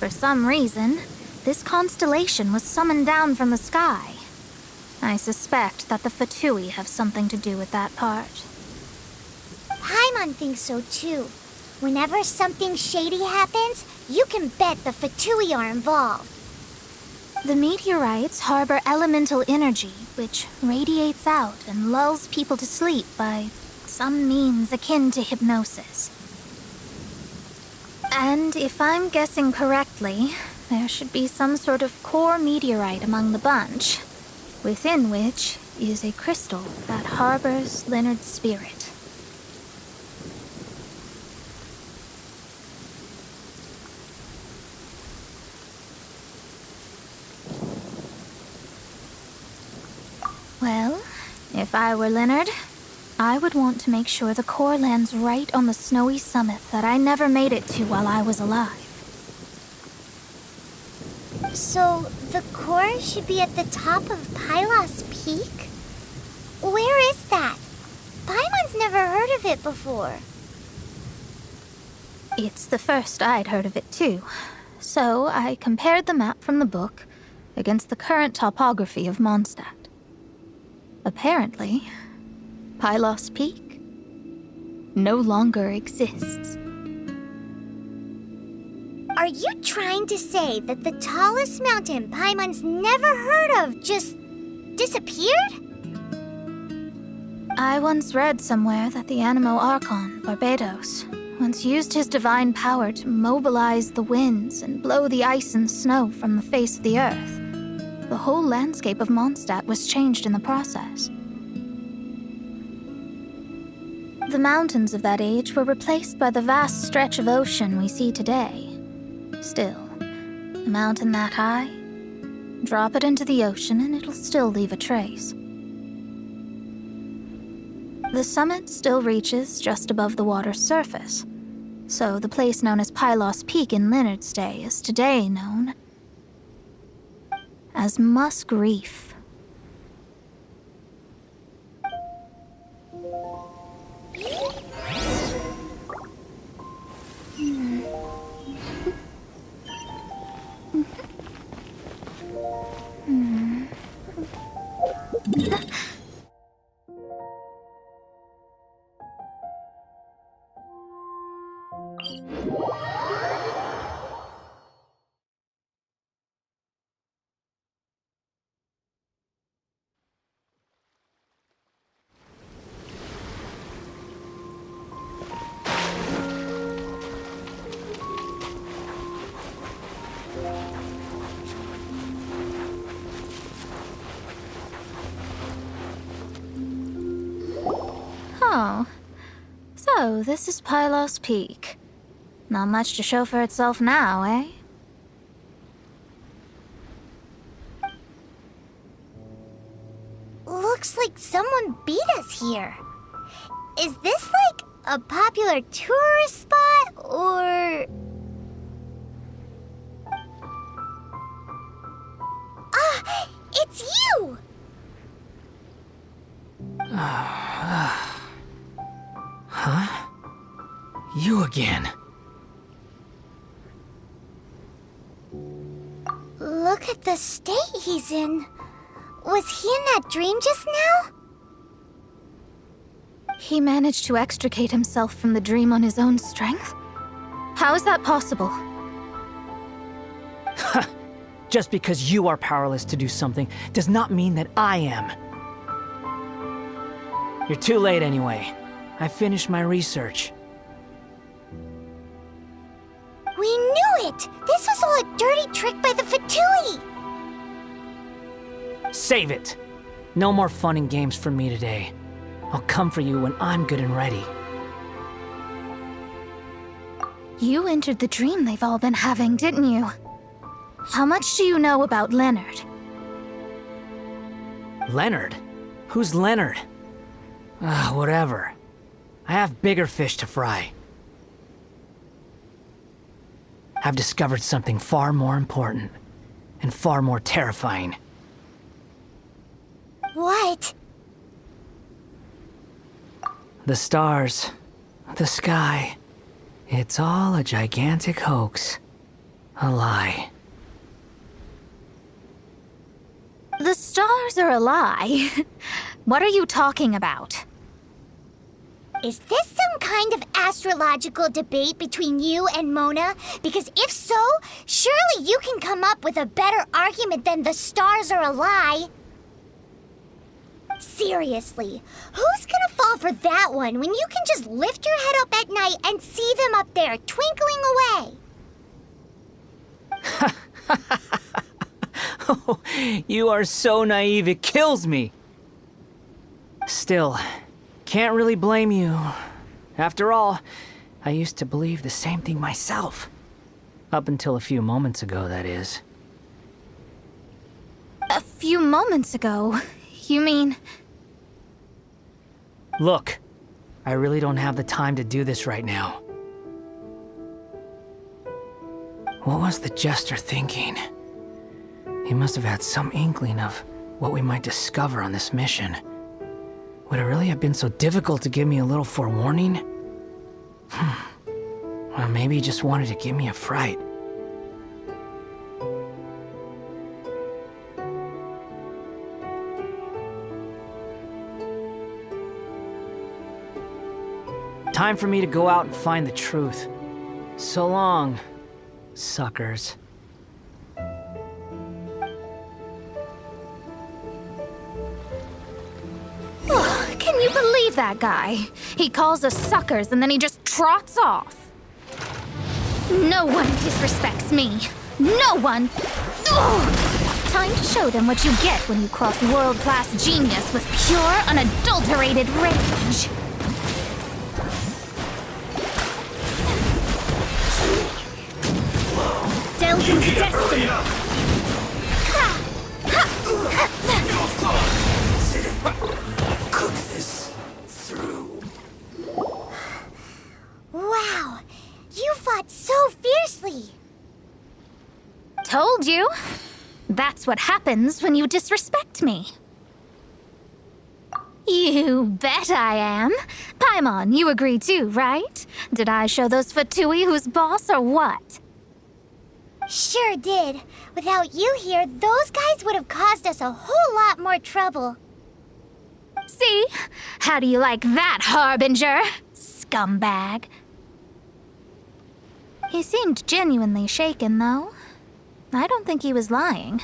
For some reason, this constellation was summoned down from the sky. I suspect that the Fatui have something to do with that part. Paimon thinks so too. Whenever something shady happens, you can bet the Fatui are involved. The meteorites harbor elemental energy, which radiates out and lulls people to sleep by some means akin to hypnosis. And if I'm guessing correctly, there should be some sort of core meteorite among the bunch, within which is a crystal that harbors Leonard's spirit. Well, if I were Leonard, I would want to make sure the core lands right on the snowy summit that I never made it to while I was alive. So, the core should be at the top of Pylos Peak? Where is that? Paimon's never heard of it before. It's the first I'd heard of it too, so I compared the map from the book against the current topography of Mondstadt. Apparently, Pylos Peak no longer exists. Are you trying to say that the tallest mountain Paimon's never heard of just disappeared? I once read somewhere that the Animo Archon, Barbados, once used his divine power to mobilize the winds and blow the ice and snow from the face of the earth. The whole landscape of Mondstadt was changed in the process. The mountains of that age were replaced by the vast stretch of ocean we see today. Still, a mountain that high, drop it into the ocean and it'll still leave a trace. The summit still reaches just above the water's surface, so the place known as Pylos Peak in Leonard's day is today known as Musk Reef. Oh, so this is Pylos Peak. Not much to show for itself now, eh? Looks like someone beat us here. Is this like a popular tourist spot, or... Ah! It's you! Huh? You again. Look at the state he's in. Was he in that dream just now? He managed to extricate himself from the dream on his own strength? How is that possible? Just because you are powerless to do something does not mean that I am. You're too late anyway. I finished my research. We knew it! This was all a dirty trick by the Fatui! Save it! No more fun and games for me today. I'll come for you when I'm good and ready. You entered the dream they've all been having, didn't you? How much do you know about Leonard? Leonard? Who's Leonard? Whatever. I have bigger fish to fry. I've discovered something far more important and far more terrifying. What? The stars, the sky, it's all a gigantic hoax. A lie. The stars are a lie. What are you talking about? Is this some kind of astrological debate between you and Mona? Because if so, surely you can come up with a better argument than the stars are a lie. Seriously, who's gonna fall for that one when you can just lift your head up at night and see them up there twinkling away? Oh, you are so naive, it kills me. Still, can't really blame you. After all, I used to believe the same thing myself. Up until a few moments ago, that is. A few moments ago? You mean... Look, I really don't have the time to do this right now. What was the Jester thinking? He must have had some inkling of what we might discover on this mission. Would it really have been so difficult to give me a little forewarning? Or maybe he just wanted to give me a fright. Time for me to go out and find the truth. So long, suckers. Can you believe that guy? He calls us suckers and then he just trots off. No one disrespects me. No one. Ugh. Time to show them what you get when you cross world-class genius with pure, unadulterated rage. Delve into destiny. Cook this through. Wow, you fought so fiercely. Told you. That's what happens when you disrespect me. You bet I am. Paimon, you agree too, right? Did I show those Fatui who's boss or what? Sure did. Without you here, those guys would have caused us a whole lot more trouble. See? How do you like that, Harbinger? Scumbag. He seemed genuinely shaken, though. I don't think he was lying.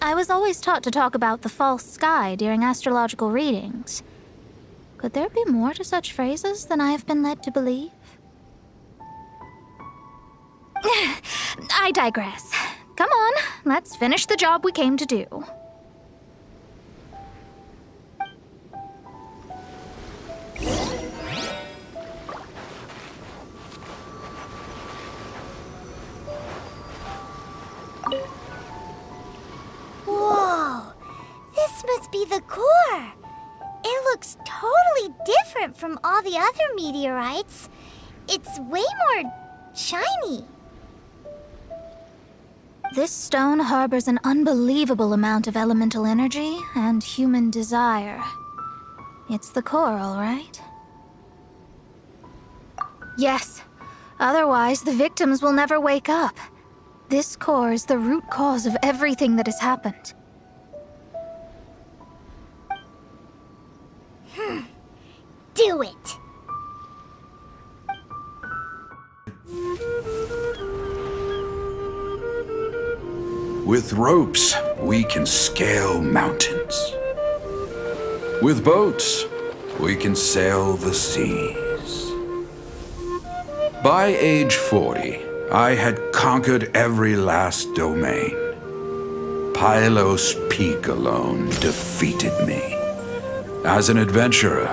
I was always taught to talk about the false sky during astrological readings. Could there be more to such phrases than I have been led to believe? I digress. Come on, let's finish the job we came to do. Whoa, this must be the core. It looks totally different from all the other meteorites. It's way more shiny. This stone harbors an unbelievable amount of elemental energy and human desire. It's the core, all right? Yes. Otherwise, the victims will never wake up. This core is the root cause of everything that has happened. Do it. With ropes, we can scale mountains. With boats, we can sail the seas. By age 40, I had conquered every last domain. Pylos Peak alone defeated me. As an adventurer,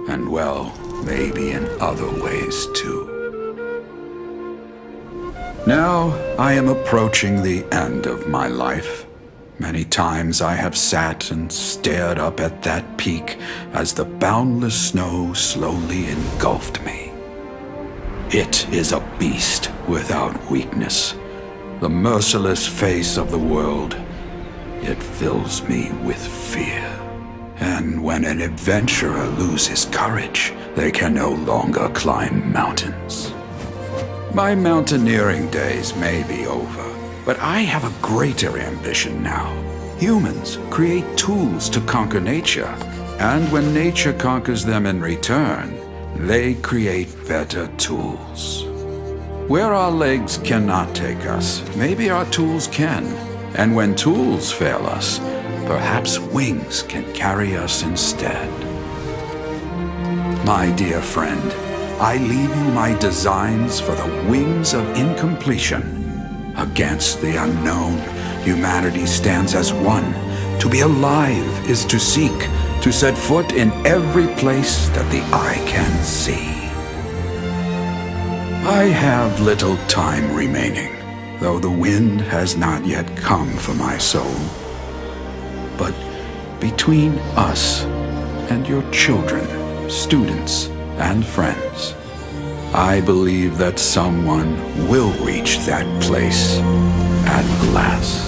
and well, maybe in other ways too. Now I am approaching the end of my life. Many times I have sat and stared up at that peak as the boundless snow slowly engulfed me. It is a beast without weakness, the merciless face of the world. It fills me with fear. And when an adventurer loses courage, they can no longer climb mountains. My mountaineering days may be over, but I have a greater ambition now. Humans create tools to conquer nature, and when nature conquers them in return, they create better tools. Where our legs cannot take us, maybe our tools can. And when tools fail us, perhaps wings can carry us instead. My dear friend, I leave you my designs for the wings of incompletion. Against the unknown, humanity stands as one. To be alive is to seek, to set foot in every place that the eye can see. I have little time remaining, though the wind has not yet come for my soul. But between us and your children, students, and friends, I believe that someone will reach that place at last.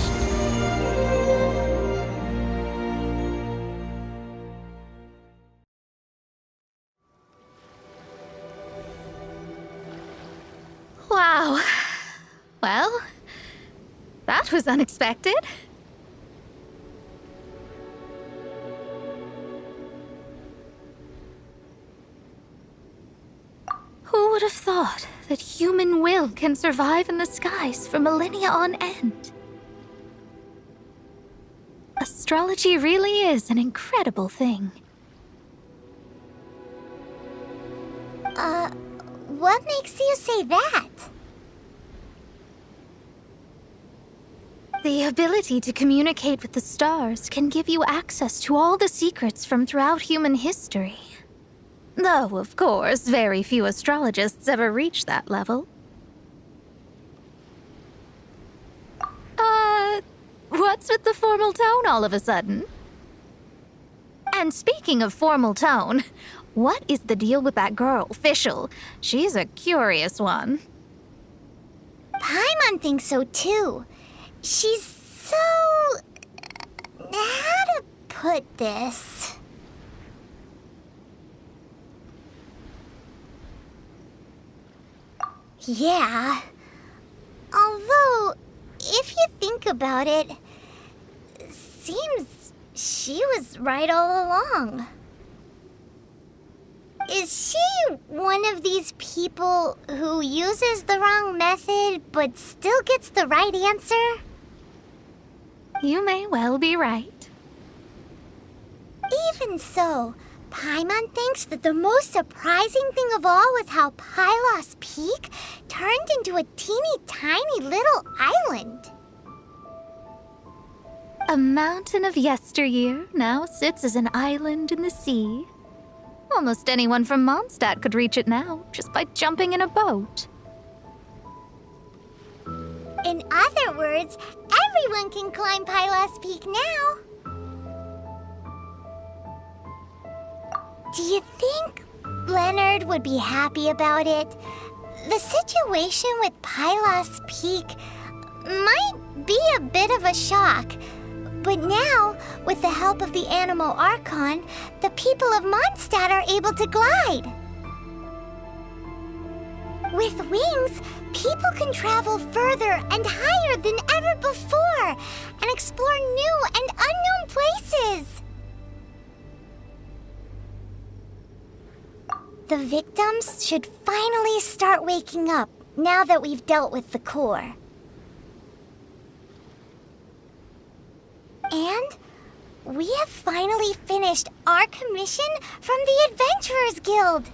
Wow. Well, that was unexpected. Who would have thought that human will can survive in the skies for millennia on end? Astrology really is an incredible thing. What makes you say that? The ability to communicate with the stars can give you access to all the secrets from throughout human history. Though, of course, very few astrologists ever reach that level. What's with the formal tone all of a sudden? And speaking of formal tone, what is the deal with that girl, Fischl? She's a curious one. Paimon thinks so too. She's so... how to put this? Yeah. Although, if you think about it, seems she was right all along. Is she one of these people who uses the wrong method but still gets the right answer? You may well be right. Even so, Paimon thinks that the most surprising thing of all was how Pylos Peak turned into a teeny tiny little island. A mountain of yesteryear now sits as an island in the sea. Almost anyone from Mondstadt could reach it now, just by jumping in a boat. In other words, everyone can climb Pylos Peak now. Do you think Leonard would be happy about it? The situation with Pylos Peak might be a bit of a shock. But now, with the help of the Animal Archon, the people of Mondstadt are able to glide. With wings, people can travel further and higher than ever before and explore new and unknown places. The victims should finally start waking up now that we've dealt with the core. And we have finally finished our commission from the Adventurers Guild.